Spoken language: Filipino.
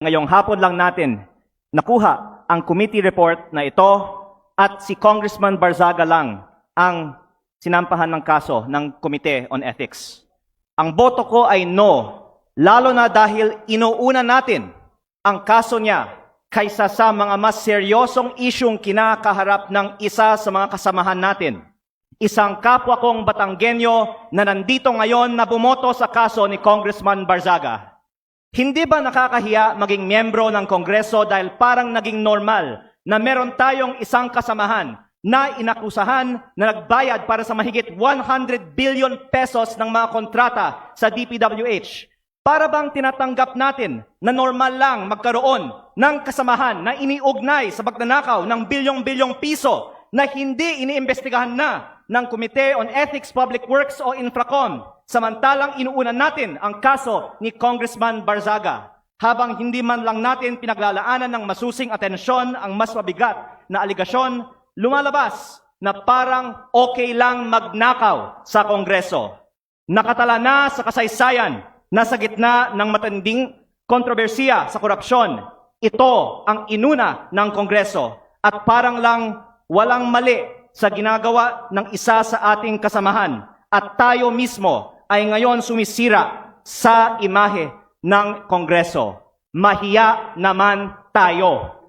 Ngayong hapon lang natin nakuha ang committee report na ito at si Congressman Barzaga lang ang sinampahan ng kaso ng Committee on Ethics. Ang boto ko ay no, lalo na dahil inuuna natin ang kaso niya kaysa sa mga mas seryosong isyong kinakaharap ng isa sa mga kasamahan natin. Isang kapwa kong Batanggenyo na nandito ngayon na bumoto sa kaso ni Congressman Barzaga. Hindi ba nakakahiya maging miyembro ng Kongreso dahil parang naging normal na meron tayong isang kasamahan na inakusahan na nagbayad para sa mahigit 100 billion pesos ng mga kontrata sa DPWH? Para bang tinatanggap natin na normal lang magkaroon ng kasamahan na iniugnay sa pagnanakaw ng bilyong-bilyong piso na hindi iniimbestigahan na ng Committee on Ethics, Public Works o Infracom, samantalang inuunan natin ang kaso ni Congressman Barzaga, habang hindi man lang natin pinaglalaanan ng masusing atensyon ang mas mabigat na aligasyon, lumalabas na parang okay lang magnakaw sa Kongreso. Nakatala na sa kasaysayan na sa gitna ng matinding kontrobersiya sa korupsyon, ito ang inuna ng Kongreso at parang lang walang mali sa ginagawa ng isa sa ating kasamahan at tayo mismo ay ngayon sumisira sa imahe ng Kongreso. Mahiya naman tayo.